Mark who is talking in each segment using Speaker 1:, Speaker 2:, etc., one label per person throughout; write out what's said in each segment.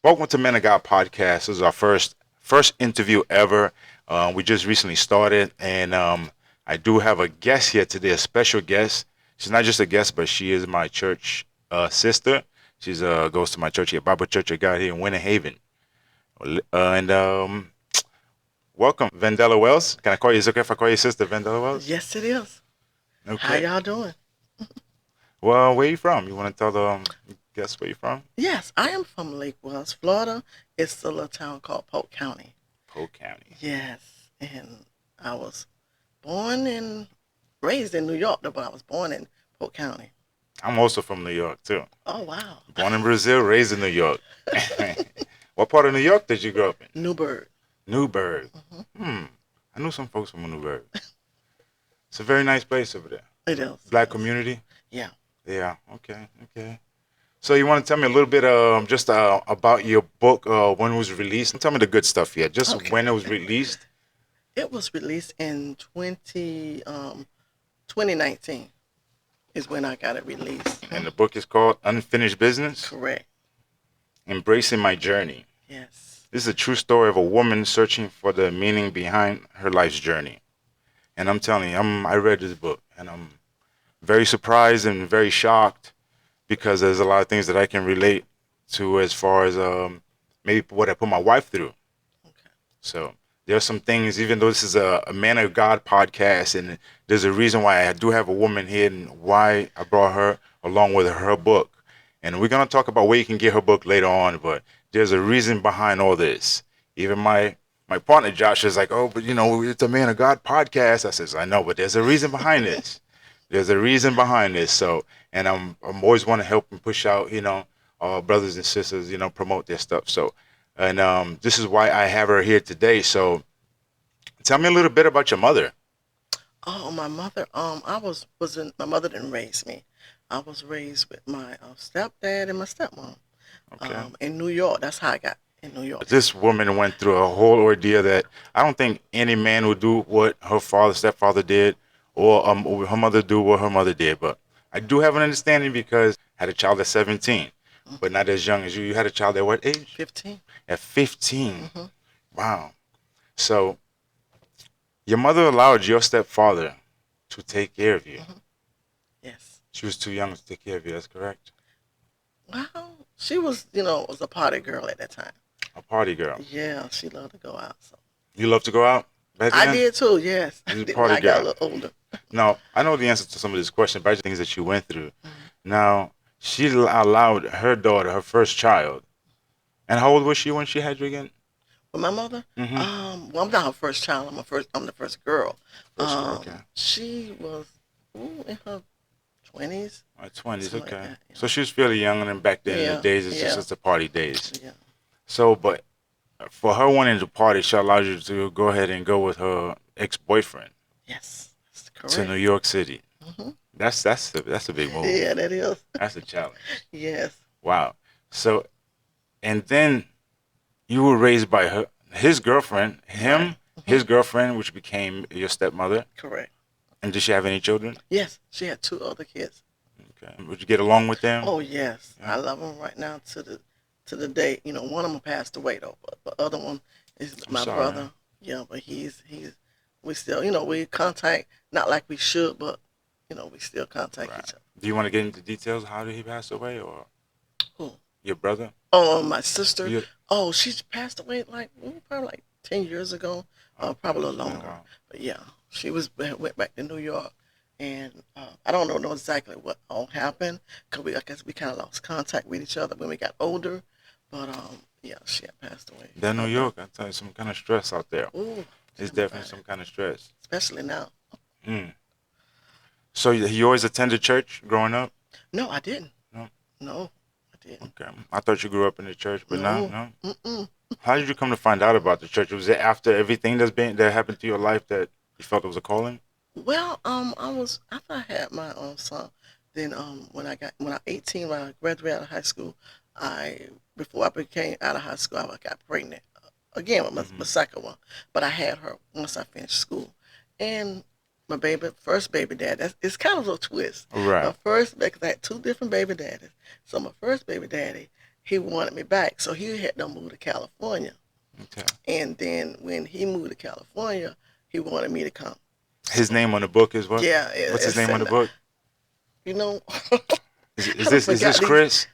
Speaker 1: Welcome to Men of God podcast. This is our first interview ever. We just recently started, and I do have a guest here today, a special guest. She's not just a guest, but she is my church sister. She's goes to my church here, Bible Church of God here in Winter Haven. And welcome, Vandella Wells. Can I call you? Is it okay if I call you sister, Vandella Wells?
Speaker 2: Yes, it is.
Speaker 1: Okay.
Speaker 2: How y'all doing?
Speaker 1: Well, where you from? You want to tell the guests where you from?
Speaker 2: Yes, I am from Lake Wells, Florida. It's a little town called Polk County.
Speaker 1: Polk County.
Speaker 2: Yes, and I was born and raised in New York, but I was born in Polk County.
Speaker 1: I'm also from New York too.
Speaker 2: Oh, wow.
Speaker 1: Born in Brazil, raised in New York. What part of New York did you grow up in?
Speaker 2: Newburgh.
Speaker 1: Newburgh. I knew some folks from Newburgh. It's a very nice place over there.
Speaker 2: It is.
Speaker 1: Black community?
Speaker 2: Yeah.
Speaker 1: Yeah, okay. So you want to tell me a little bit just about your book, when it was released? Tell me the good stuff here, just
Speaker 2: Okay.
Speaker 1: when it was released.
Speaker 2: It was released in 2019 is when I got it released.
Speaker 1: And the book is called Unfinished Business,
Speaker 2: Correct.
Speaker 1: Embracing My Journey.
Speaker 2: Yes.
Speaker 1: This is a true story of a woman searching for the meaning behind her life's journey. And I'm telling you, I read this book, and I'm very surprised and very shocked because there's a lot of things that I can relate to as far as maybe what I put my wife through.
Speaker 2: Okay.
Speaker 1: So there are some things, even though this is a Man of God podcast, and there's a reason why I do have a woman here and why I brought her along with her book. And we're going to talk about where you can get her book later on, but there's a reason behind all this. Even my partner, Josh, is like, oh, but it's a Man of God podcast. I says, I know, but there's a reason behind this. There's a reason behind this. So, and I'm always want to help and push out, our brothers and sisters, promote their stuff. So, and this is why I have her here today. So, tell me a little bit about your mother.
Speaker 2: Oh, my mother. My mother didn't raise me. I was raised with my stepdad and my stepmom.
Speaker 1: Okay.
Speaker 2: In New York. That's how I got in New York.
Speaker 1: This woman went through a whole ordeal that I don't think any man would do what her stepfather did, or her mother do what her mother did. But I do have an understanding because I had a child at 17, but not as young as you. You had a child at what age?
Speaker 2: 15.
Speaker 1: At 15. Wow. So your mother allowed your stepfather to take care of you.
Speaker 2: Yes.
Speaker 1: She was too young to take care of you. That's correct.
Speaker 2: Well, she was, was a party girl at that time.
Speaker 1: A party girl.
Speaker 2: Yeah, she loved to go out. So
Speaker 1: You love to go out? Back
Speaker 2: I
Speaker 1: then?
Speaker 2: did too. Yes.
Speaker 1: You
Speaker 2: When
Speaker 1: party
Speaker 2: I got a
Speaker 1: girl.
Speaker 2: little older.
Speaker 1: Now, I know the answer to some of these questions, but I just things that you went through. Now, she allowed her daughter, her first child. And how old was she when she had you again?
Speaker 2: With my mother, well, I'm not her first child. I'm the first girl.
Speaker 1: First girl, okay.
Speaker 2: She was in her 20s.
Speaker 1: 20s,
Speaker 2: Something like
Speaker 1: okay.
Speaker 2: that, yeah.
Speaker 1: So she was fairly young, and then back then in the
Speaker 2: Yeah,
Speaker 1: days, it's
Speaker 2: yeah.
Speaker 1: just the party days.
Speaker 2: Yeah.
Speaker 1: So, but for her wanting to party, she allowed you to go ahead and go with her ex-boyfriend
Speaker 2: Yes. That's
Speaker 1: to
Speaker 2: correct.
Speaker 1: New York City.
Speaker 2: Mhm.
Speaker 1: That's a big move.
Speaker 2: Yeah, that is.
Speaker 1: That's a challenge.
Speaker 2: Yes.
Speaker 1: Wow. So, and then you were raised by his girlfriend, his girlfriend, which became your stepmother.
Speaker 2: Correct.
Speaker 1: And did she have any children?
Speaker 2: Yes. She had 2 other kids.
Speaker 1: Okay. Would you get along with them?
Speaker 2: Oh yes,
Speaker 1: Yeah.
Speaker 2: I love him right now to the day. One of them passed away though, but the other one is my
Speaker 1: sorry.
Speaker 2: brother. Yeah, but he's we still we contact, not like we should, but we still contact
Speaker 1: Right.
Speaker 2: each other.
Speaker 1: Do you want to get into details? How did he pass away, or
Speaker 2: Who?
Speaker 1: your brother?
Speaker 2: Oh, my sister.
Speaker 1: You-
Speaker 2: Oh, she's passed away probably like 10 years ago, probably a little longer.
Speaker 1: Wow.
Speaker 2: But yeah, she went back to New York, and I don't know exactly what all happened because I guess we kind of lost contact with each other when we got older. But yeah, she had passed away.
Speaker 1: That New York, I tell you, some kind of stress out there.
Speaker 2: Ooh,
Speaker 1: It's
Speaker 2: tell me
Speaker 1: definitely
Speaker 2: about
Speaker 1: some
Speaker 2: it.
Speaker 1: kind of stress.
Speaker 2: Especially now.
Speaker 1: Mm. So you always attended church growing up?
Speaker 2: No, I didn't.
Speaker 1: No?
Speaker 2: No, I didn't.
Speaker 1: Okay. I thought you grew up in the church, but no.
Speaker 2: Mm-mm.
Speaker 1: How did you come to find out about the church? Was it after everything that happened to your life that you felt it was a calling?
Speaker 2: Well, I was after I had my son. Then when I 18, when I graduated out of high school, before I became out of high school, I got pregnant again with my second one. But I had her once I finished school, and my first baby dad. It's kind of a twist.
Speaker 1: Right.
Speaker 2: My first, because I had 2 different baby daddies. So my first baby daddy, he wanted me back. So he had to move to California.
Speaker 1: Okay.
Speaker 2: And then when he moved to California, he wanted me to come.
Speaker 1: His
Speaker 2: So
Speaker 1: name on the book is what?
Speaker 2: yeah,
Speaker 1: What's his
Speaker 2: it's
Speaker 1: name on
Speaker 2: in
Speaker 1: the book?
Speaker 2: you know,
Speaker 1: Is
Speaker 2: I don't
Speaker 1: this is
Speaker 2: forgot
Speaker 1: this
Speaker 2: these.
Speaker 1: Chris?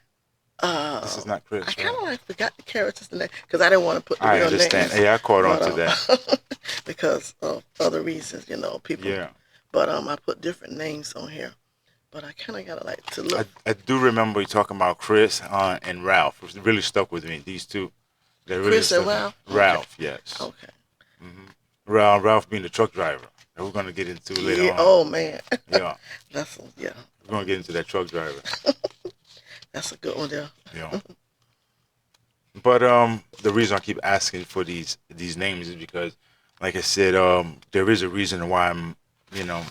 Speaker 1: This
Speaker 2: Uh,
Speaker 1: is not
Speaker 2: I
Speaker 1: Chris,
Speaker 2: kind
Speaker 1: right?
Speaker 2: of like forgot the characters' name because I didn't want to put the
Speaker 1: I
Speaker 2: real
Speaker 1: understand.
Speaker 2: names,
Speaker 1: Yeah, I caught on
Speaker 2: but
Speaker 1: to that.
Speaker 2: because of other reasons, people.
Speaker 1: Yeah.
Speaker 2: But I put different names on here. But I kind of gotta like to look.
Speaker 1: I do remember you talking about Chris and Ralph. It really stuck with me. These two, they really
Speaker 2: Chris and
Speaker 1: stuck with me.
Speaker 2: Ralph. Okay,
Speaker 1: Ralph, yes.
Speaker 2: okay.
Speaker 1: hmm Ralph being the truck driver that we're gonna get into later
Speaker 2: Yeah.
Speaker 1: on.
Speaker 2: Oh man,
Speaker 1: Yeah,
Speaker 2: yeah.
Speaker 1: we're gonna get into that truck driver.
Speaker 2: That's a good one there.
Speaker 1: Yeah. But the reason I keep asking for these names is because, like I said, there is a reason why I'm, you know,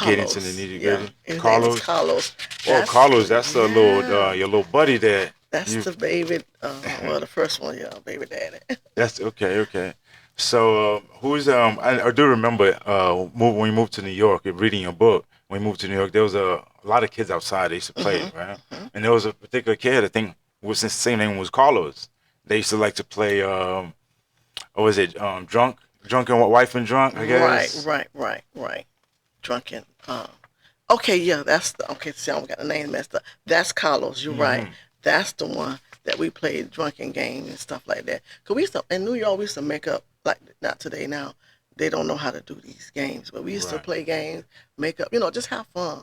Speaker 1: getting to the
Speaker 2: Carlos.
Speaker 1: nitty
Speaker 2: Yeah,
Speaker 1: gritty.
Speaker 2: his name is
Speaker 1: Carlos.
Speaker 2: Carlos.
Speaker 1: Oh,
Speaker 2: That's
Speaker 1: Carlos, that's a little
Speaker 2: yeah.
Speaker 1: your little buddy there.
Speaker 2: That's
Speaker 1: You
Speaker 2: the baby. Well, the first one, yeah, baby daddy.
Speaker 1: That's okay, okay. So, who's I do remember when we moved to New York, reading your book. When we moved to New York, there was a lot of kids outside. They used to play,
Speaker 2: hmm
Speaker 1: right?
Speaker 2: hmm
Speaker 1: And there was a particular kid. I think was the same name was Carlos. They used to like to play. What was it? Drunk and wife and drunk. I
Speaker 2: Right,
Speaker 1: guess.
Speaker 2: right, right, right. Drunken. Okay, yeah, that's the okay. See, I got the name messed up. That's Carlos. You're right.
Speaker 1: hmm
Speaker 2: That's the one that we played drunken game and stuff like that. Cause we used to in New York, we used to make up like not today now. They don't know how to do these games, but we used to
Speaker 1: Right,
Speaker 2: play games, make up, just have fun.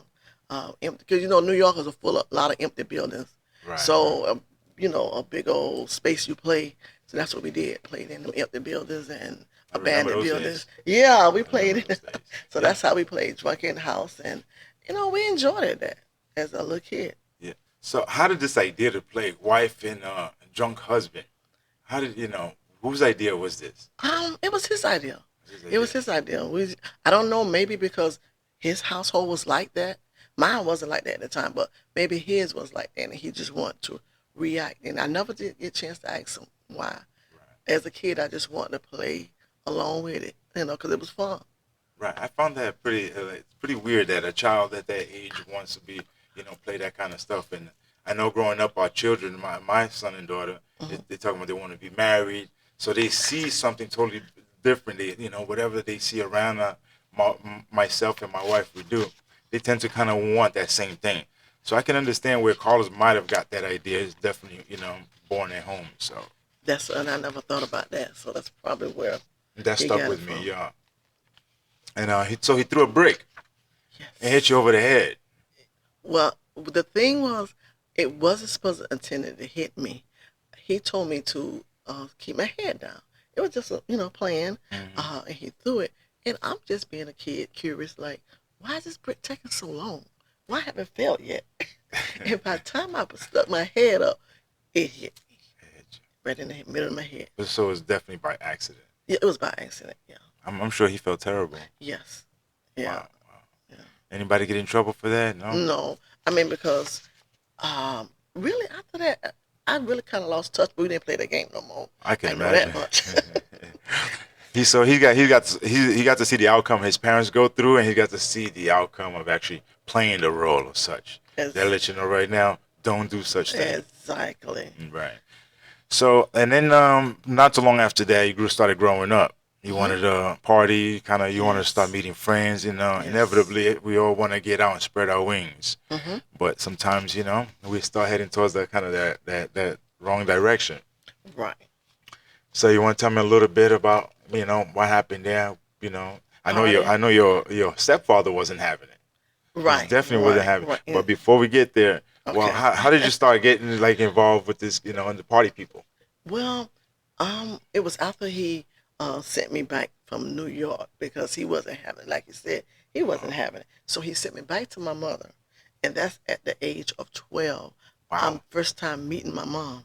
Speaker 2: Because New Yorkers are full of a lot of empty buildings,
Speaker 1: right, right.
Speaker 2: so a big old space you play. So that's what we did. Played in the empty buildings and
Speaker 1: I remember
Speaker 2: abandoned
Speaker 1: those
Speaker 2: buildings.
Speaker 1: days.
Speaker 2: Yeah, we
Speaker 1: I remember
Speaker 2: played.
Speaker 1: those days.
Speaker 2: So
Speaker 1: Yeah,
Speaker 2: that's how we played drunken house, and we enjoyed it that as a little kid.
Speaker 1: yeah. So, how did this idea to play wife and drunk husband? How did whose idea was this?
Speaker 2: It was his idea.
Speaker 1: Was his
Speaker 2: It was
Speaker 1: idea?
Speaker 2: his idea. I don't know, maybe because his household was like that. Mine wasn't like that at the time, but maybe his was like that, and he just wanted to react. And I never did get a chance to ask him why.
Speaker 1: Right.
Speaker 2: As a kid, I just wanted to play along with it, because it was fun.
Speaker 1: Right. I found that it's pretty weird that a child at that age wants to be, play that kind of stuff. And I know growing up, our children, my son and daughter,
Speaker 2: hmm
Speaker 1: they talking about they want to be married, so they see something totally different. They, whatever they see around myself and my wife, we do. They tend to kind of want that same thing. So I can understand where Carlos might have got that idea. It's definitely, born at home. So
Speaker 2: and I never thought about that. So that's probably where
Speaker 1: that
Speaker 2: he
Speaker 1: stuck
Speaker 2: got it
Speaker 1: with me,
Speaker 2: from.
Speaker 1: yeah. And so he threw a brick and hit
Speaker 2: Yes.
Speaker 1: you over the head.
Speaker 2: Well, the thing was, it wasn't supposed to intended to hit me. He told me to keep my head down. It was just playing,
Speaker 1: hmm
Speaker 2: and he threw it. And I'm just being a kid, curious, like, why is this brick taking so long? Why haven't it fell yet? And by the time I stuck my head up, it hit me right in the middle of my head.
Speaker 1: So it's definitely by accident.
Speaker 2: Yeah, it was by accident. Yeah.
Speaker 1: I'm sure he felt terrible.
Speaker 2: Yes. Yeah.
Speaker 1: Wow, wow.
Speaker 2: Yeah.
Speaker 1: Anybody get in trouble for that? No.
Speaker 2: No, I mean because really after that, I really kind of lost touch. But we didn't play that game no more.
Speaker 1: I can
Speaker 2: I know that
Speaker 1: imagine.
Speaker 2: much.
Speaker 1: He got to see the outcome his parents go through, and he got to see the outcome of actually playing the role of such. That
Speaker 2: It's,
Speaker 1: let you know right now, don't do such thing.
Speaker 2: exactly.
Speaker 1: Right. So, and then not too long after that, started growing up. You
Speaker 2: hmm
Speaker 1: wanted to party, kind of. You wanted to start
Speaker 2: Yes.
Speaker 1: meeting friends.
Speaker 2: Yes.
Speaker 1: Inevitably, we all want to get out and spread our wings.
Speaker 2: hmm
Speaker 1: But sometimes, we start heading towards that kind of that wrong direction.
Speaker 2: Right.
Speaker 1: So, you want to tell me a little bit about what happened there?
Speaker 2: Party.
Speaker 1: I know your stepfather wasn't having it. He's
Speaker 2: Right.
Speaker 1: definitely wasn't
Speaker 2: Right.
Speaker 1: having it.
Speaker 2: Right.
Speaker 1: But before we get there, well,
Speaker 2: Okay.
Speaker 1: how did you start getting like involved with this? And the party people.
Speaker 2: Well, it was after he sent me back from New York because he wasn't having it. Like you said, he wasn't
Speaker 1: Oh,
Speaker 2: having it. So he sent me back to my mother, and that's at the age of 12.
Speaker 1: wow.
Speaker 2: I'm first time meeting my mom.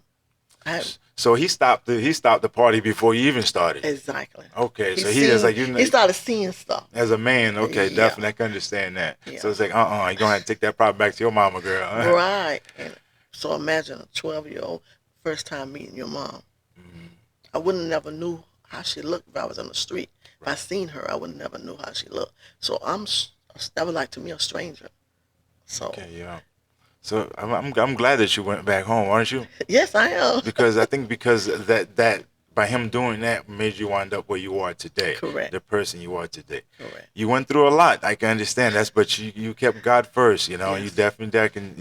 Speaker 2: I
Speaker 1: So he stopped the party before you even started.
Speaker 2: exactly.
Speaker 1: Okay,
Speaker 2: He
Speaker 1: so he just
Speaker 2: seen
Speaker 1: like
Speaker 2: he started seeing stuff.
Speaker 1: as a man. Okay,
Speaker 2: Yeah,
Speaker 1: definitely I can understand that. So
Speaker 2: yeah,
Speaker 1: it's like you gonna have to take that problem back to your mama, girl.
Speaker 2: right. And so imagine a 12-year-old first time meeting your mom.
Speaker 1: Mhm.
Speaker 2: I wouldn't never knew how she looked if I was on the street. If I
Speaker 1: Right.
Speaker 2: seen her, I would never knew how she looked. So that was like to me a stranger. So
Speaker 1: Okay, yeah. So I'm glad that you went back home, aren't you?
Speaker 2: Yes, I am.
Speaker 1: Because I think because that by him doing that made you wind up where you are today,
Speaker 2: Correct.
Speaker 1: the person you are today.
Speaker 2: Correct.
Speaker 1: You went through a lot. I can understand that, but you kept God first. You know, you
Speaker 2: Yes.
Speaker 1: definitely that can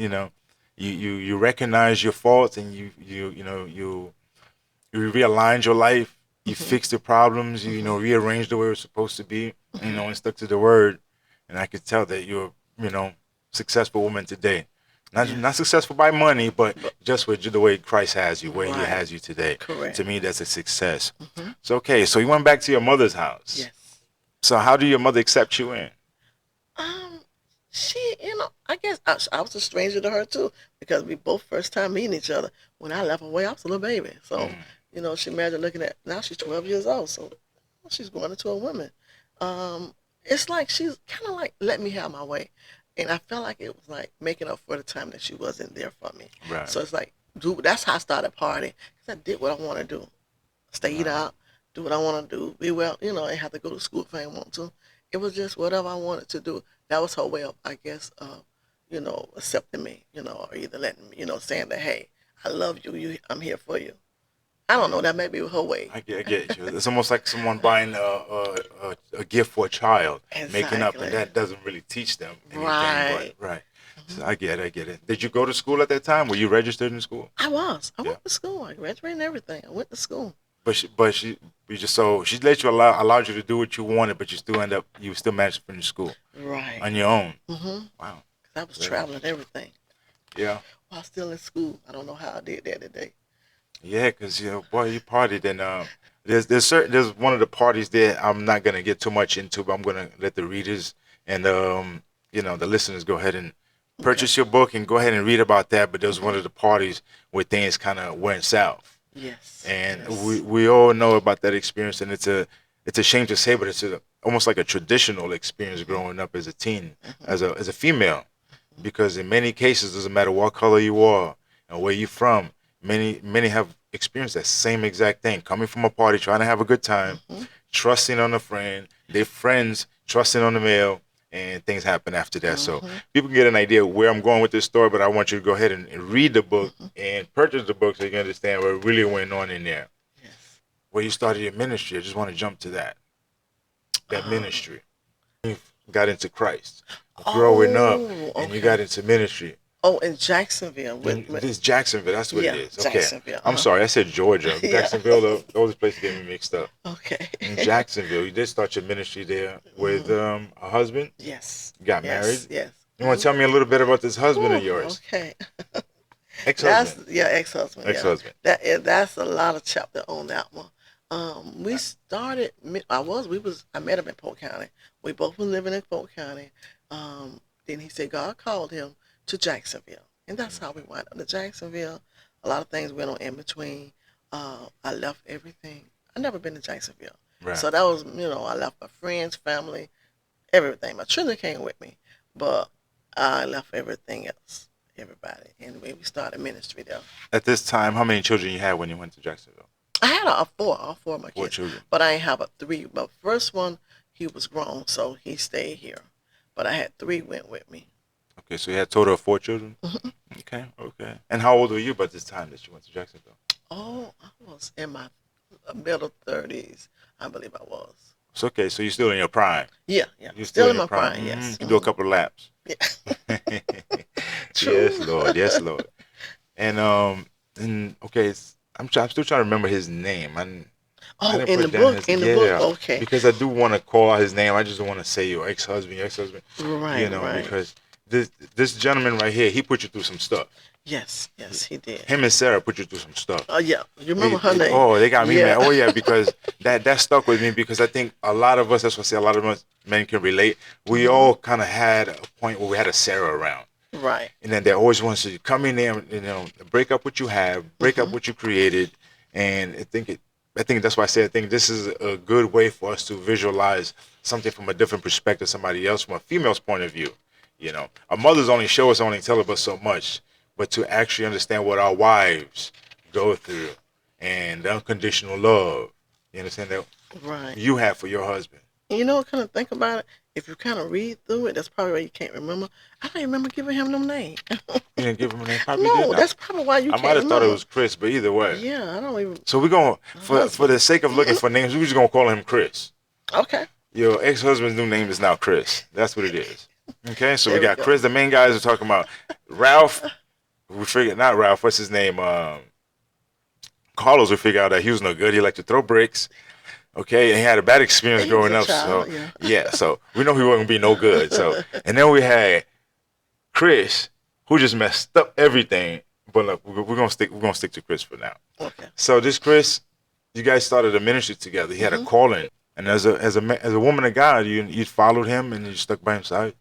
Speaker 1: you recognize your faults and you realigned your life. You
Speaker 2: Mhm.
Speaker 1: fixed the problems. You
Speaker 2: Mhm.
Speaker 1: rearranged the way it was supposed to be.
Speaker 2: Mhm.
Speaker 1: And stuck to the word. And I could tell that you're successful woman today. Not
Speaker 2: Yes.
Speaker 1: successful by money, but
Speaker 2: But
Speaker 1: just with the way Christ has you, where He
Speaker 2: right.
Speaker 1: has you today. To
Speaker 2: Correct.
Speaker 1: me, that's a success.
Speaker 2: Mhm.
Speaker 1: So okay, so you went back to your mother's house.
Speaker 2: Yes.
Speaker 1: So how do your mother accept you in?
Speaker 2: Um, she, I guess I was a stranger to her too because we both first time meeting each other. When I left away, I was a little baby. So,
Speaker 1: Mm,
Speaker 2: she married looking at now she's 12 years old. So she's going into a woman. It's like she's kind of like let me have my way, and I felt like it was like making up for the time that she wasn't there for me.
Speaker 1: right,
Speaker 2: So it's like, dude, that's how I started partying because I did what I want to do, stayed
Speaker 1: right.
Speaker 2: out, do what I want to do, be well, and have to go to school if I didn't want to. It was just whatever I wanted to do. That was her way of, I guess, accepting me, or either letting me, saying that, hey, I love you, I'm here for you. I don't know, that may be her way.
Speaker 1: I get you. It's almost like someone buying a gift for a child, making up, and
Speaker 2: Exactly.
Speaker 1: that doesn't really teach them anything. But
Speaker 2: Right.
Speaker 1: right,
Speaker 2: Mhm.
Speaker 1: so I get it. Did you go to school at that time? Were you registered in school?
Speaker 2: I was. I
Speaker 1: Yeah,
Speaker 2: went to school. I graduated and everything. I went to school.
Speaker 1: you just so she let you allowed you to do what you wanted, but you still managed to finish school
Speaker 2: Right.
Speaker 1: on your own.
Speaker 2: Mm-hmm.
Speaker 1: Wow,
Speaker 2: Cause I was
Speaker 1: very
Speaker 2: traveling and everything
Speaker 1: yeah.
Speaker 2: while still in school. I don't know how I did that today.
Speaker 1: Yeah, cause boy, you partied, and there's one of the parties there. I'm not gonna get too much into, but I'm gonna let the readers and the listeners go ahead and
Speaker 2: Okay.
Speaker 1: purchase your book and go ahead and read about that. But there's one
Speaker 2: Mm-hmm.
Speaker 1: of the parties where things kind of went south,
Speaker 2: Yes.
Speaker 1: and we
Speaker 2: Yes.
Speaker 1: we all know about that experience, and it's a shame to say, but almost like a traditional experience
Speaker 2: Mm-hmm.
Speaker 1: growing up as a teen,
Speaker 2: Mm-hmm.
Speaker 1: as a female, because in many cases, doesn't matter what color you are and where you're from, many have experienced that same exact thing. Coming from a party, trying to have a good time,
Speaker 2: Mm-hmm.
Speaker 1: trusting on a friend, their friends trusting on the male, and things happen after that. So
Speaker 2: Mm-hmm.
Speaker 1: people can get an idea where I'm going with this story, but I want you to go ahead and read the book
Speaker 2: Mm-hmm.
Speaker 1: and purchase the book so you can understand what really went on in there.
Speaker 2: Yes.
Speaker 1: Where you started your ministry, I just want to jump to that
Speaker 2: Um.
Speaker 1: ministry. You got into Christ, growing up,
Speaker 2: Oh.
Speaker 1: and you got
Speaker 2: Okay.
Speaker 1: into ministry.
Speaker 2: Oh, in Jacksonville with
Speaker 1: This Jacksonville, that's what it
Speaker 2: yeah,
Speaker 1: is. Okay.
Speaker 2: Jacksonville.
Speaker 1: I'm sorry, I said Georgia.
Speaker 2: Yeah.
Speaker 1: Jacksonville, all these places get me mixed up.
Speaker 2: Okay.
Speaker 1: In Jacksonville, you did start your ministry there with
Speaker 2: Hmm.
Speaker 1: a husband.
Speaker 2: Yes.
Speaker 1: You got
Speaker 2: Yes.
Speaker 1: married.
Speaker 2: Yes.
Speaker 1: You want to tell me a little bit about this husband of
Speaker 2: Whew,
Speaker 1: yours?
Speaker 2: okay. That's
Speaker 1: Ex-husband.
Speaker 2: yeah, ex-husband. Yeah,
Speaker 1: Ex-husband.
Speaker 2: that's a lot of chapter on that one. We started. I met him in Polk County. We both were living in Polk County. Then he said God called him to Jacksonville, and that's how we went up to Jacksonville. A lot of things went on in between. I left everything. I never been to Jacksonville,
Speaker 1: Right.
Speaker 2: so that was I left my friends, family, everything. My children came with me, but I left everything else, everybody, and we started ministry there.
Speaker 1: At this time, how many children you had when you went to Jacksonville?
Speaker 2: I had all four of my
Speaker 1: Four
Speaker 2: kids,
Speaker 1: children.
Speaker 2: but I ain't have a three. But first one, he was grown, so he stayed here. But I had three went with me.
Speaker 1: Okay, so you had a total of four children?
Speaker 2: Mhm.
Speaker 1: Okay, okay. And how old were you by this time that you went to Jacksonville?
Speaker 2: Oh, I was in my middle 30s, I believe I was.
Speaker 1: It's okay, so you're still in your prime.
Speaker 2: Yeah, yeah,
Speaker 1: You're still
Speaker 2: still
Speaker 1: in
Speaker 2: in
Speaker 1: your
Speaker 2: my
Speaker 1: prime.
Speaker 2: prime. Yes.
Speaker 1: You do a couple of laps.
Speaker 2: Yeah.
Speaker 1: Yes,
Speaker 2: True.
Speaker 1: Lord. Yes, Lord. And okay, I'm still trying to remember his name. I
Speaker 2: Oh,
Speaker 1: didn't put down his
Speaker 2: in the book.
Speaker 1: yeah
Speaker 2: Okay.
Speaker 1: because I do want to call out his name. I just don't want to say your ex-husband,
Speaker 2: Right, right.
Speaker 1: because this gentleman right here, he put you through some stuff.
Speaker 2: Yes, yes, he did.
Speaker 1: Him and Sarah put you through some stuff.
Speaker 2: Oh, yeah. You remember her name?
Speaker 1: Oh, they got me, man.
Speaker 2: Yeah.
Speaker 1: Oh yeah, because that stuck with me because I think a lot of us, that's what I say, a lot of us men can relate. We
Speaker 2: Hmm.
Speaker 1: all kind of had a point where we had a Sarah around.
Speaker 2: Right.
Speaker 1: And then they always want to come in there, and, break up what you have, break up
Speaker 2: Hmm.
Speaker 1: what you created, and I think that's why I say I think this is a good way for us to visualize something from a different perspective, somebody else from a female's point of view. Our mothers only show us, only tell us so much, but to actually understand what our wives go through and the unconditional love, you understand that
Speaker 2: Right.
Speaker 1: you have for your husband.
Speaker 2: And kind of think about it. if you kind of read through it, that's probably why you can't remember. I don't remember giving him no name.
Speaker 1: You didn't give him a name. Probably
Speaker 2: No,
Speaker 1: didn't.
Speaker 2: that's probably why you
Speaker 1: I might
Speaker 2: can't
Speaker 1: have thought it
Speaker 2: remember.
Speaker 1: was Chris, but either way.
Speaker 2: Yeah, I don't even.
Speaker 1: So we're going for
Speaker 2: Husband.
Speaker 1: the sake of looking for names, we're just gonna call him Chris.
Speaker 2: Okay.
Speaker 1: Your ex-husband's new name is now Chris. That's what it is. Okay, so we
Speaker 2: There we
Speaker 1: got
Speaker 2: go.
Speaker 1: Chris. The main guys are talking about Ralph. We figured not Ralph. What's his name? Carlos. We figured out that he was no good. He liked to throw bricks. Okay, and he had a bad experience
Speaker 2: He was
Speaker 1: growing
Speaker 2: a
Speaker 1: up. So
Speaker 2: child, yeah.
Speaker 1: yeah, so we know he wasn't gonna be no good. So and then we had Chris, who just messed up everything. But look, we're gonna stick to Chris for now.
Speaker 2: Okay.
Speaker 1: So this Chris, you guys started a ministry together. He had a calling, and as a woman of God, you followed him and you stuck by his side.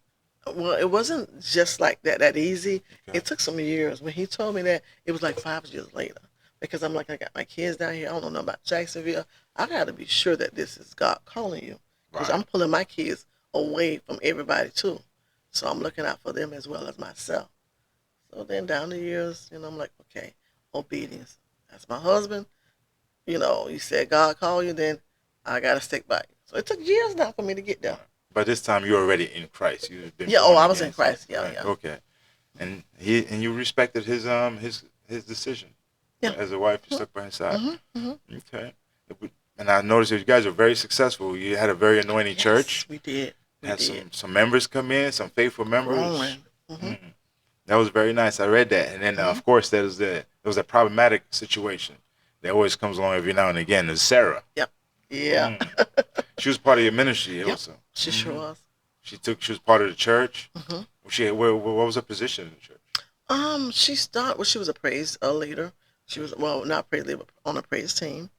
Speaker 2: Well, it wasn't just like that easy.
Speaker 1: Okay.
Speaker 2: It took some years. When he told me that, it was like 5 years later. Because I'm like, I got my kids down here. I don't know about Jacksonville. I got to be sure that this is God calling you. Because
Speaker 1: Right.
Speaker 2: I'm pulling my kids away from everybody too. So I'm looking out for them as well as myself. So then down the years, I'm like, okay, obedience. That's my husband. You said God called you, then I got to stick by you. So it took years now for me to get there.
Speaker 1: By this time, you're already in Christ. You've been
Speaker 2: Yeah,
Speaker 1: born
Speaker 2: I was
Speaker 1: again,
Speaker 2: in Christ.
Speaker 1: so-
Speaker 2: Yeah,
Speaker 1: right,
Speaker 2: yeah.
Speaker 1: Okay, and you respected his decision.
Speaker 2: Yeah.
Speaker 1: As a wife, you stuck by his side.
Speaker 2: Mm-hmm.
Speaker 1: Okay. And I noticed that you guys are very successful. You had a very anointing
Speaker 2: Yes,
Speaker 1: church.
Speaker 2: we did. We
Speaker 1: Had
Speaker 2: did.
Speaker 1: some members come in, some faithful members.
Speaker 2: Growing. Mm-hmm.
Speaker 1: Mhm. That was very nice. I read that, and then of course there was a problematic situation that always comes along every now and again. Is Sarah?
Speaker 2: Yep. Yeah.
Speaker 1: She was part of your ministry
Speaker 2: Yep.
Speaker 1: also.
Speaker 2: She sure was.
Speaker 1: She was part of the church.
Speaker 2: Mm-hmm.
Speaker 1: What was her position in the church?
Speaker 2: She started. Well, she was a praise leader. She was not praise leader, but on a praise team,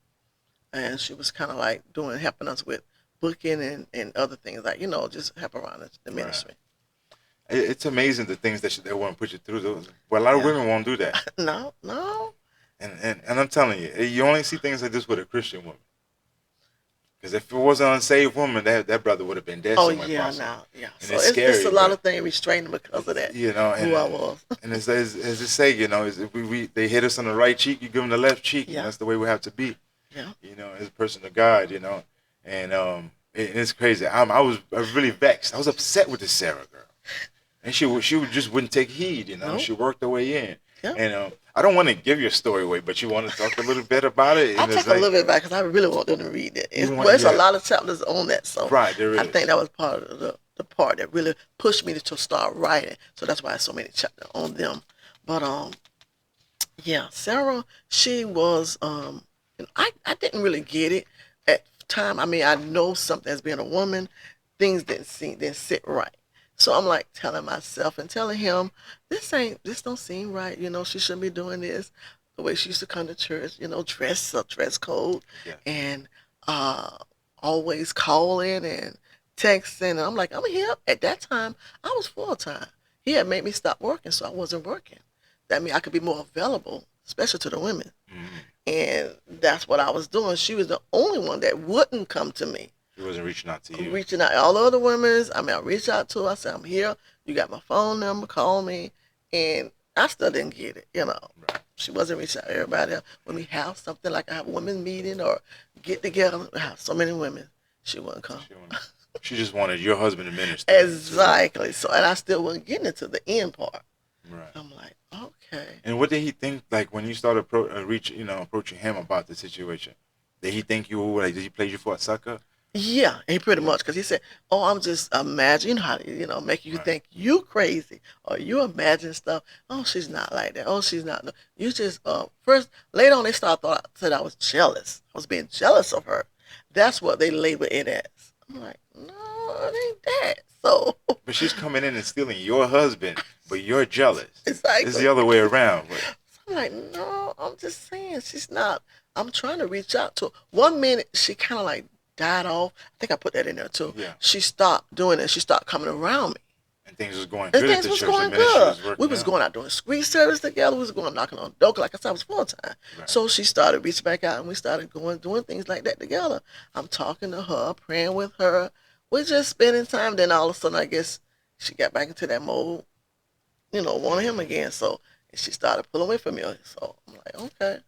Speaker 2: and she was kind of like helping us with booking and other things like just help around the ministry.
Speaker 1: It's amazing the things that they want to put you through. Well, a lot of
Speaker 2: Yeah.
Speaker 1: women won't do that,
Speaker 2: No.
Speaker 1: and I'm telling you, you only see things like this with a Christian woman. Because if it was an unsaved woman, that brother would have been dead
Speaker 2: Oh
Speaker 1: somewhere.
Speaker 2: yeah,
Speaker 1: possibly.
Speaker 2: now yeah.
Speaker 1: And
Speaker 2: So
Speaker 1: it's
Speaker 2: it's
Speaker 1: scary,
Speaker 2: a lot
Speaker 1: but-
Speaker 2: of things restraining because of that.
Speaker 1: You know,
Speaker 2: Who I was.
Speaker 1: and as it say, is if they hit us on the right cheek, you give them the left cheek.
Speaker 2: Yeah.
Speaker 1: And that's the way we have to be.
Speaker 2: Yeah.
Speaker 1: As a person of God, and it's crazy. I was really vexed. I was upset with this Sarah girl, and she just wouldn't take heed.
Speaker 2: Nope.
Speaker 1: She worked her way in,
Speaker 2: Yeah.
Speaker 1: and I don't want to give your story away, but you want to talk a little bit about it.
Speaker 2: I'll
Speaker 1: And it's
Speaker 2: take a little bit back because I really want them to read it. It's
Speaker 1: Yeah.
Speaker 2: a lot of chapters on that, so
Speaker 1: Right, there
Speaker 2: I
Speaker 1: is.
Speaker 2: think that was part of the part that really pushed me to start writing. So that's why so many chapters on them. But yeah, Sarah, she was I didn't really get it at the time. I mean, I know something as being a woman, things didn't sit right. So I'm like telling myself and telling him, this don't seem right. She shouldn't be doing this. The way she used to come to church, dress code,
Speaker 1: Yeah.
Speaker 2: and always calling and texting. And I'm like, I'm here. At that time, I was full time. He had made me stop working, so I wasn't working. That means I could be more available, especially to the women. And that's what I was doing. She was the only one that wouldn't come to me.
Speaker 1: She wasn't reaching out to you.
Speaker 2: Reaching out all the other women. I reached out to her. I said, I'm here. You got my phone number. Call me. And I still didn't get it.
Speaker 1: Right.
Speaker 2: She wasn't reaching out to everybody else. When we have something like a women's meeting or get together, we have so many women. She wouldn't come.
Speaker 1: She just wanted your husband to minister.
Speaker 2: Exactly. So, and I still wasn't getting into the end part.
Speaker 1: Right.
Speaker 2: I'm like, okay.
Speaker 1: And what did he think? Like when you started approaching him about the situation, did he think you were like? Did he play you for a sucker?
Speaker 2: Yeah, he pretty much, because he said, "Oh, I'm just imagining how to, make you think you crazy, or you imagine stuff. Oh, she's not like that. Oh, she's not. You just first later on they said I was jealous. I was being jealous of her. That's what they labeled it as. I'm like, no, it ain't that. So
Speaker 1: But she's coming in and stealing your husband, but you're jealous.
Speaker 2: Exactly.
Speaker 1: It's the other way around. But
Speaker 2: I'm like, no, I'm just saying she's not. I'm trying to reach out to her. 1 minute she kind of like died off. I think I put that in there too.
Speaker 1: Yeah.
Speaker 2: She stopped doing it. She stopped coming around me.
Speaker 1: and things was going
Speaker 2: And
Speaker 1: good at
Speaker 2: things
Speaker 1: the
Speaker 2: was
Speaker 1: church.
Speaker 2: going
Speaker 1: The ministry
Speaker 2: good.
Speaker 1: was working
Speaker 2: We was
Speaker 1: out.
Speaker 2: going out doing screen service together. We was going knocking on the door. Like I said, I was full time.
Speaker 1: Right.
Speaker 2: So she started reaching back out, and we started doing things like that together. I'm talking to her, praying with her. We're just spending time. Then all of a sudden, I guess she got back into that mode, wanting him again. So she started pulling away from me. So I'm like, okay.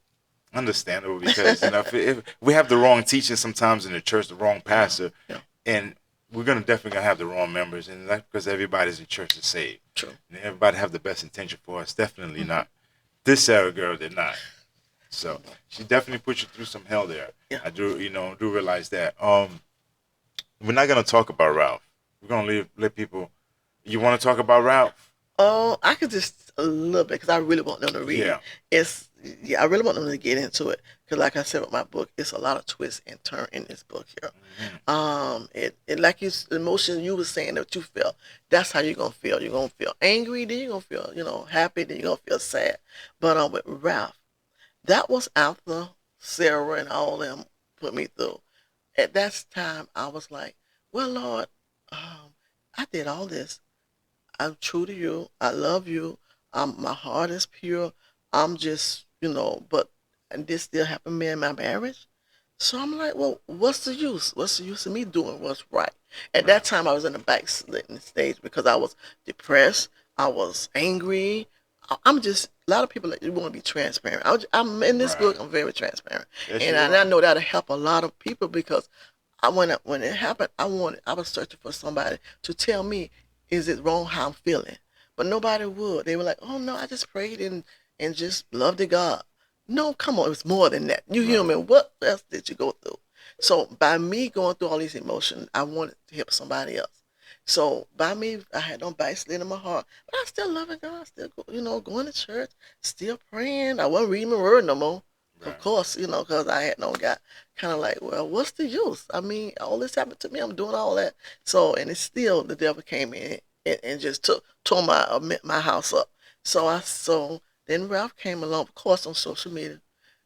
Speaker 1: Understandable, because if we have the wrong teaching sometimes in the church, the wrong pastor,
Speaker 2: Yeah.
Speaker 1: and we're gonna definitely gonna have the wrong members, and that's because everybody's in church is saved,
Speaker 2: True.
Speaker 1: and everybody have the best intention for us. Definitely
Speaker 2: Mm-hmm.
Speaker 1: not. This Sarah girl did not. So
Speaker 2: Mm-hmm.
Speaker 1: she definitely put you through some hell there.
Speaker 2: Yeah.
Speaker 1: I do, do realize that. We're not gonna talk about Ralph. We're gonna let people. You want to talk about Ralph?
Speaker 2: Oh, I could just a little bit because I really want them to read it.
Speaker 1: Yeah.
Speaker 2: It's yeah, I really want them to get into it because, like I said with my book, it's a lot of twists and turn in this book here.
Speaker 1: Hmm.
Speaker 2: It like the emotion you were saying that you felt. That's how you're gonna feel. You're gonna feel angry, then you're gonna feel happy, then you're gonna feel sad. But with Ralph, that was after Sarah and all them put me through. At that time, I was like, well, Lord, I did all this. I'm true to you. I love you. My heart is pure. I'm just, but and this still happened to me in my marriage. So I'm like, well, what's the use? What's the use of me doing what's right? At that
Speaker 1: Right.
Speaker 2: time, I was in the backsliding stage because I was depressed. I was angry. I'm just a lot of people that want to be transparent. I'm in this
Speaker 1: Right.
Speaker 2: book. I'm very transparent,
Speaker 1: Yes,
Speaker 2: and
Speaker 1: you
Speaker 2: I
Speaker 1: are.
Speaker 2: know that'll help a lot of people because when it happened, I was searching for somebody to tell me, is it wrong how I'm feeling? But nobody would. They were like, oh no, I just prayed and just loved the God. No, come on, it's more than that. You
Speaker 1: Right.
Speaker 2: human. What else did you go through? So by me going through all these emotions, I wanted to help somebody else. So by me, I had no backslid in my heart, but I still loving God, still going to church, still praying. I wasn't reading my word no more. Of
Speaker 1: Right.
Speaker 2: course, because I had no God. Kind of like, well, what's the use? I mean, all this happened to me. I'm doing all that. So, and it's still the devil came in and just tore my house up. So then Ralph came along, of course, on social media.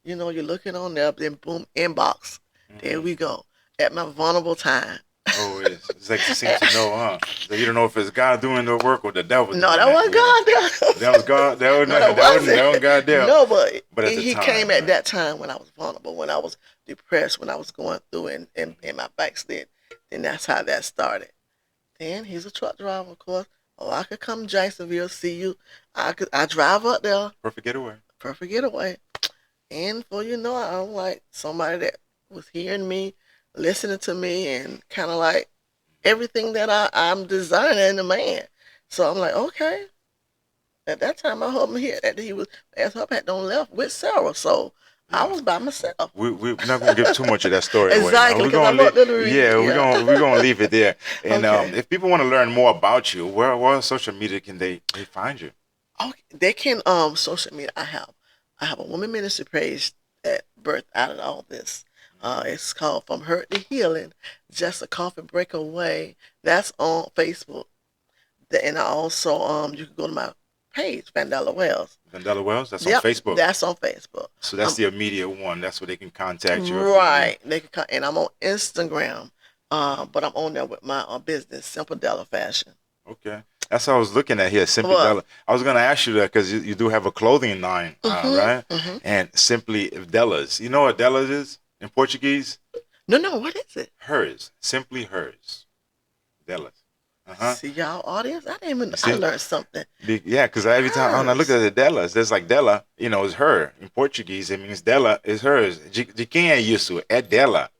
Speaker 2: You're looking on there, then boom, inbox. There
Speaker 1: Hmm.
Speaker 2: we go. At my vulnerable time.
Speaker 1: Oh, it's like you seem to know, huh? So you don't know if it's God doing the work or the devil
Speaker 2: No,
Speaker 1: doing
Speaker 2: that
Speaker 1: that.
Speaker 2: wasn't
Speaker 1: Yeah.
Speaker 2: God.
Speaker 1: That was God. That was
Speaker 2: No,
Speaker 1: not.
Speaker 2: that
Speaker 1: That was
Speaker 2: wasn't.
Speaker 1: God there.
Speaker 2: No, but
Speaker 1: But at the
Speaker 2: he
Speaker 1: time,
Speaker 2: came at
Speaker 1: right?
Speaker 2: that time when I was vulnerable, when I was depressed, when I was going through and my backslid. Then that's how that started. Then he's a truck driver, of course. Oh, I could come to Jacksonville, see you. I drive up there,
Speaker 1: Perfect getaway.
Speaker 2: perfect getaway. And for I'm like somebody that was hearing me, listening to me, and kind of like everything that I'm designing in a man. So I'm like, okay. At that time, my husband here that he was as her had done left with Sarah, so I
Speaker 1: Yeah.
Speaker 2: was by myself.
Speaker 1: We're not gonna give too much of that story away. Now
Speaker 2: Exactly,
Speaker 1: we're
Speaker 2: because I
Speaker 1: gonna leave.
Speaker 2: want them to read.
Speaker 1: Yeah,
Speaker 2: Yeah.
Speaker 1: we're gonna leave it there. And
Speaker 2: Okay.
Speaker 1: if people want to learn more about you, where on social media can they find you?
Speaker 2: Okay. They can social media. I have a woman ministry page that birthed out of all this. It's called From Hurt to Healing, Just a Coffee Break Away. That's on Facebook. And I also you can go to my page, Vandella Wells.
Speaker 1: Vandella Wells. That's on
Speaker 2: Yep,
Speaker 1: Facebook.
Speaker 2: that's on Facebook.
Speaker 1: So that's
Speaker 2: Um,
Speaker 1: the immediate one. That's where they can contact you if you need.
Speaker 2: right. They can come, and I'm on Instagram, but I'm on there with my business, Simple Della Fashion.
Speaker 1: Okay. That's what I was looking at here, Simply
Speaker 2: What?
Speaker 1: Della. I was gonna ask you that because you do have a clothing line,
Speaker 2: Mhm.
Speaker 1: right?
Speaker 2: Mhm.
Speaker 1: And Simply Della's. You know what Della's is in Portuguese?
Speaker 2: No, no. What is it?
Speaker 1: Hers. Simply hers. Della's. Uh huh.
Speaker 2: See y'all, audience. I didn't even.
Speaker 1: You
Speaker 2: I
Speaker 1: see?
Speaker 2: learned something.
Speaker 1: Yeah, because every time when I look at
Speaker 2: Hers.
Speaker 1: the Della's, there's like Della, it's her. In Portuguese, it means Della is hers. De quem é isso? É dela.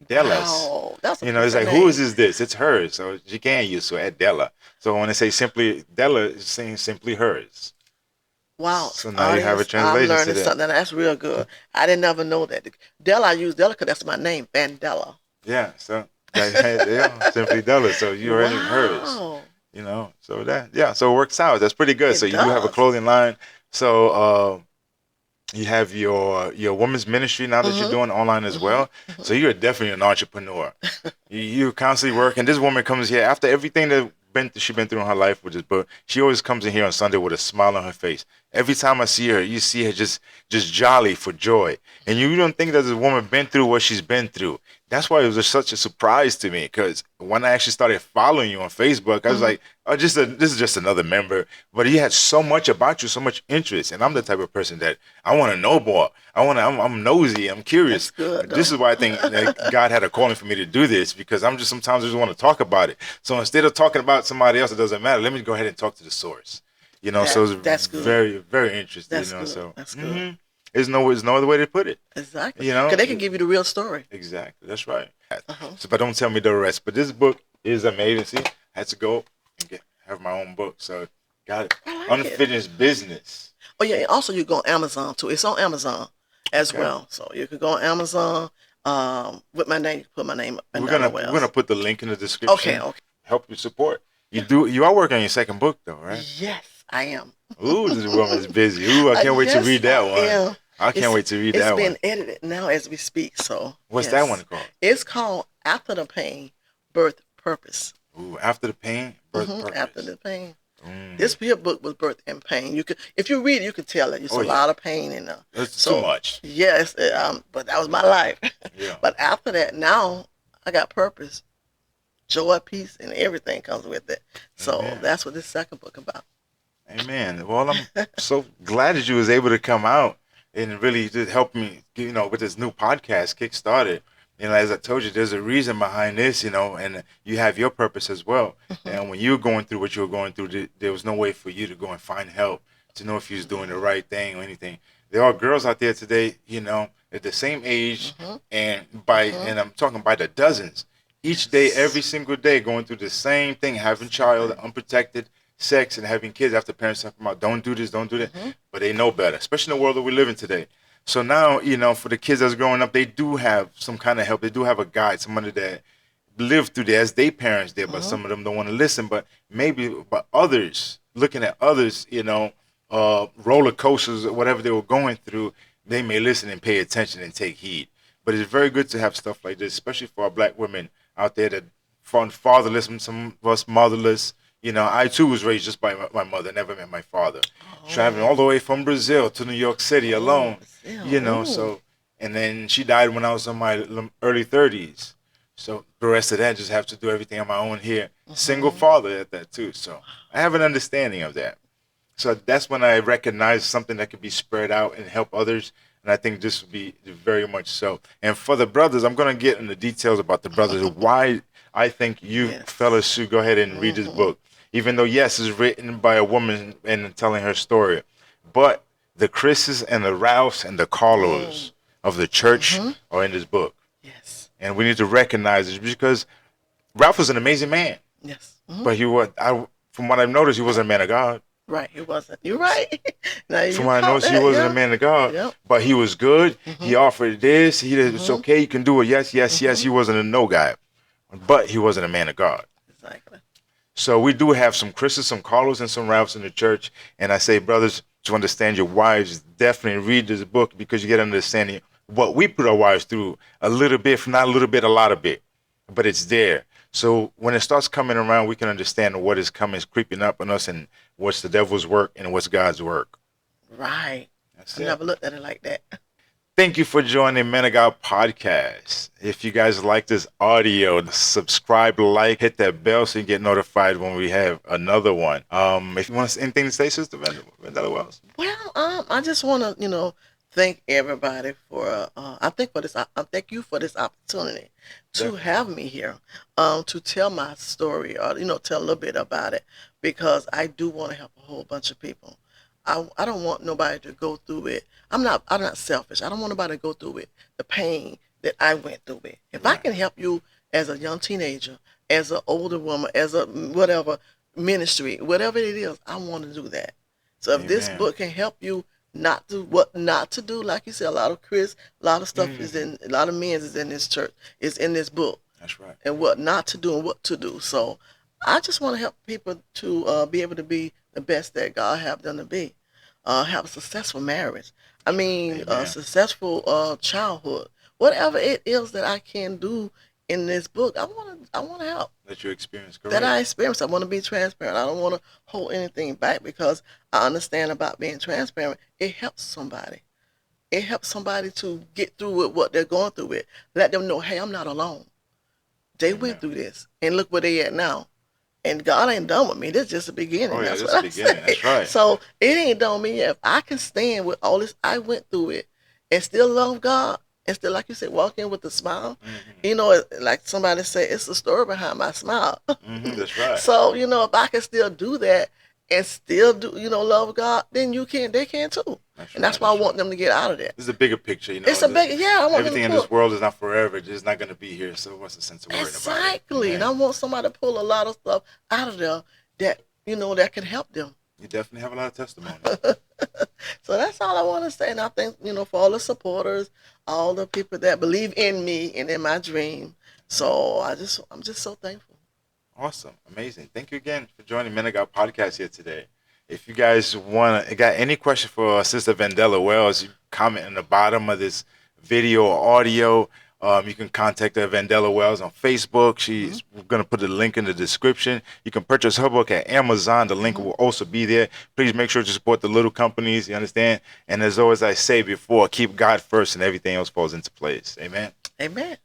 Speaker 1: Della's.
Speaker 2: Wow, that's a
Speaker 1: It's
Speaker 2: beautiful
Speaker 1: like, whose
Speaker 2: name.
Speaker 1: is this? It's hers. So de quem é isso? É dela. So when they say simply Della, it's saying simply hers.
Speaker 2: Wow,
Speaker 1: So now you have a
Speaker 2: audience. I'm
Speaker 1: translation to
Speaker 2: learning
Speaker 1: that.
Speaker 2: something. That's real good. I didn't ever know that. Della, I use Della because that's my name, Vandella.
Speaker 1: Yeah, so yeah, simply Della. So you already hers.
Speaker 2: Wow,
Speaker 1: So so it works out. That's pretty good. So
Speaker 2: it
Speaker 1: you do have a
Speaker 2: does.
Speaker 1: clothing line. So you have your women's ministry now that you're
Speaker 2: Mhm.
Speaker 1: doing online as
Speaker 2: Mhm.
Speaker 1: well. So you're definitely an entrepreneur. You're constantly working. This woman comes here after everything that she's been through in her life with this book. She always comes in here on Sunday with a smile on her face. Every time I see her, you see her just jolly for joy. And you don't think that this woman been through what she's been through. That's why it was such a surprise to me. Because when I actually started following you on Facebook, I was
Speaker 2: Mhm.
Speaker 1: like, oh, this is just another member. But you had so much about you, so much interest. And I'm the type of person that I want to know more. I'm nosy. I'm
Speaker 2: That's
Speaker 1: curious.
Speaker 2: good
Speaker 1: This
Speaker 2: though.
Speaker 1: is why I think that God had a calling for me to do this because I'm just sometimes I just want to talk about it. So instead of talking about somebody else, it doesn't matter. Let me go ahead and talk to the source. So it's
Speaker 2: That's good.
Speaker 1: very, very interesting.
Speaker 2: That's good.
Speaker 1: So
Speaker 2: That's good.
Speaker 1: there's no other way to put it.
Speaker 2: Exactly.
Speaker 1: You
Speaker 2: Because
Speaker 1: know,
Speaker 2: they can give you the real story.
Speaker 1: exactly. That's right.
Speaker 2: Uh huh.
Speaker 1: So, but don't tell me the rest. But this book, is amazing. See, I had to go and have my own book. So got it.
Speaker 2: I like it.
Speaker 1: Unfinished Business.
Speaker 2: Oh yeah, and also you go on Amazon too. It's on Amazon as
Speaker 1: Okay.
Speaker 2: well. So you can go on Amazon with my name. You put my name,
Speaker 1: We're
Speaker 2: Vandella
Speaker 1: gonna we're gonna
Speaker 2: Wells.
Speaker 1: put the link in the
Speaker 2: Okay,
Speaker 1: description.
Speaker 2: okay.
Speaker 1: Help you support.
Speaker 2: Yeah.
Speaker 1: You are working on your second book though, right?
Speaker 2: Yes, I am.
Speaker 1: Ooh, this woman's busy. Ooh, I can't wait to
Speaker 2: Yes,
Speaker 1: read that
Speaker 2: I
Speaker 1: one.
Speaker 2: am.
Speaker 1: I can't
Speaker 2: It's
Speaker 1: wait to read
Speaker 2: it's
Speaker 1: that one.
Speaker 2: being edited now as we speak. So
Speaker 1: What's that one
Speaker 2: yes,
Speaker 1: called?
Speaker 2: it's called After the Pain, Birth Purpose.
Speaker 1: Ooh, After the Pain, Birth
Speaker 2: After
Speaker 1: Purpose.
Speaker 2: the pain.
Speaker 1: Mm.
Speaker 2: This here book was birth in pain. You could, if you read it, you can tell that it's
Speaker 1: Oh
Speaker 2: a
Speaker 1: yeah,
Speaker 2: lot of pain in there.
Speaker 1: that's too
Speaker 2: So
Speaker 1: much.
Speaker 2: yes, but that was my life.
Speaker 1: Yeah.
Speaker 2: But after that, now I got purpose, joy, peace, and everything comes with it. So
Speaker 1: Amen.
Speaker 2: that's what this second book about.
Speaker 1: Amen. Well, I'm so glad that you was able to come out and really just help me, with this new podcast kick started. As I told you, there's a reason behind this, and you have your purpose as well.
Speaker 2: Mhm.
Speaker 1: And when you were going through what you were going through, there was no way for you to go and find help to know if you was doing the right thing or anything. There are girls out there today, at the same age,
Speaker 2: Mhm.
Speaker 1: and I'm talking by the dozens, each day, every
Speaker 2: Yes.
Speaker 1: single day, going through the same thing, having
Speaker 2: Same
Speaker 1: child,
Speaker 2: thing.
Speaker 1: unprotected sex, and having kids after parents talking about don't do this, don't do that,
Speaker 2: Mhm.
Speaker 1: but they know better, especially in the world that we live in today. So now, for the kids that's growing up, they do have some kind of help. They do have a guide, somebody that lived through that as they parents did, but
Speaker 2: Mhm.
Speaker 1: some of them don't want to listen. But others, looking at others, roller coasters or whatever they were going through, they may listen and pay attention and take heed. But it's very good to have stuff like this, especially for our black women out there that fatherless, some of us motherless. I too was raised just by my mother, never met my father. Traveling all
Speaker 2: Oh.
Speaker 1: the way from Brazil to New York City
Speaker 2: Oh,
Speaker 1: alone,
Speaker 2: Brazil. Ooh.
Speaker 1: so, and then she died when I was in my early 30s. So the rest of that, just have to do everything on my own here. Single
Speaker 2: Mhm.
Speaker 1: father at that too. So I have an understanding of that. So that's when I recognize something that could be spread out and help others. And I think this would be very much so. And for the brothers, I'm going to get into details about the brothers, why I think you fellas
Speaker 2: Yes.
Speaker 1: should go ahead and read this
Speaker 2: Mhm.
Speaker 1: book. Even though, yes, it's written by a woman and telling her story. But the Chris's and the Ralphs and the
Speaker 2: Mm.
Speaker 1: Carlos of the church
Speaker 2: Mhm.
Speaker 1: are in this book.
Speaker 2: Yes.
Speaker 1: And we need to recognize it because Ralph was an amazing man.
Speaker 2: Yes. Mhm.
Speaker 1: But from what I've noticed, he wasn't a man of God.
Speaker 2: Right. It wasn't. You're right. Now
Speaker 1: From
Speaker 2: you
Speaker 1: what I
Speaker 2: caught
Speaker 1: noticed, he
Speaker 2: that.
Speaker 1: wasn't a
Speaker 2: Yeah.
Speaker 1: man of God,
Speaker 2: Yep.
Speaker 1: but he was good. He
Speaker 2: Mhm.
Speaker 1: offered this. It's
Speaker 2: Mhm.
Speaker 1: okay. You can do it. Yes, yes, yes.
Speaker 2: Mhm.
Speaker 1: He wasn't a no guy, but he wasn't a man of God.
Speaker 2: Exactly.
Speaker 1: So we do have some Chris's, some Carlos, and some Ralphs in the church. And I say, brothers, to understand your wives, definitely read this book because you get an understanding what we put our wives through a little bit, if not a little bit, a lot of bit, but it's there. So when it starts coming around, we can understand what is coming, is creeping up on us, and what's the devil's work and what's God's work.
Speaker 2: Right.
Speaker 1: That's
Speaker 2: I
Speaker 1: it.
Speaker 2: never looked at it like that.
Speaker 1: Thank you for joining Men of God podcast. If you guys like this audio, subscribe, like, hit that bell so you get notified when we have another one. If you want anything to say, Sister Vandella Wells.
Speaker 2: Well, I just want to, thank everybody for. I thank you for this opportunity to
Speaker 1: Definitely.
Speaker 2: have me here, to tell my story or tell a little bit about it because I do want to help a whole bunch of people. I don't want nobody to go through it. I'm not selfish. I don't want nobody to go through it. The pain that I went through it. If I
Speaker 1: Right.
Speaker 2: can help you as a young teenager, as an older woman, as a whatever ministry, whatever it is, I want to do that. So if this
Speaker 1: Amen.
Speaker 2: book can help you not do what not to do, like you said, a lot of stuff is
Speaker 1: Hmm.
Speaker 2: in, a lot of men is in this church, is in this book,
Speaker 1: That's right.
Speaker 2: and what not to do and what to do. So I just want to help people to be able to be the best that God have them to be, have a successful marriage. I mean, a
Speaker 1: Amen.
Speaker 2: successful childhood. Whatever it is that I can do in this book, I want to help
Speaker 1: That you experience
Speaker 2: that
Speaker 1: correct.
Speaker 2: I experience. I want to be transparent. I don't want to hold anything back because I understand about being transparent. It helps somebody. It helps somebody to get through with what they're going through with. Let them know, hey, I'm not alone. They went
Speaker 1: Amen.
Speaker 2: through this, and look where they at now. And God ain't done with me. This is just the
Speaker 1: Oh
Speaker 2: beginning.
Speaker 1: yeah,
Speaker 2: That's
Speaker 1: this
Speaker 2: what
Speaker 1: is the
Speaker 2: I
Speaker 1: beginning.
Speaker 2: say.
Speaker 1: That's right.
Speaker 2: So it ain't done with me yet. If I can stand with all this, I went through it, and still love God, and still, like you said, walk in with a smile.
Speaker 1: Hmm.
Speaker 2: Like somebody said, it's the story behind my smile.
Speaker 1: Hmm. That's right.
Speaker 2: So if I can still do that and still do love God, then they can too.
Speaker 1: That's
Speaker 2: And that's
Speaker 1: right.
Speaker 2: why I
Speaker 1: That's
Speaker 2: want
Speaker 1: right.
Speaker 2: them to get out of that.
Speaker 1: This is a bigger picture, you know.
Speaker 2: It's a big, yeah. I want them to
Speaker 1: Everything in this
Speaker 2: pull
Speaker 1: world is not forever. It's just not going to be here. So what's the sense of worrying about it?
Speaker 2: exactly, and
Speaker 1: Amen.
Speaker 2: I want somebody to pull a lot of stuff out of there that that can help them.
Speaker 1: You definitely have a lot of testimony.
Speaker 2: So that's all I want to say. And I think, for all the supporters, all the people that believe in me and in my dream. So I'm just so thankful.
Speaker 1: Awesome. Amazing. Thank you again for joining Men of God podcast here today. If you guys got any question for Sister Vandella Wells, you comment in the bottom of this video or audio. You can contact her, Vandella Wells, on Facebook.
Speaker 2: Mm-hmm.
Speaker 1: She's going to put the link in the description. You can purchase her book at Amazon. The link
Speaker 2: Mm-hmm.
Speaker 1: will also be there. Please make sure to support the little companies. You understand? And as always, I say before, keep God first, and everything else falls into place. Amen.
Speaker 2: Amen.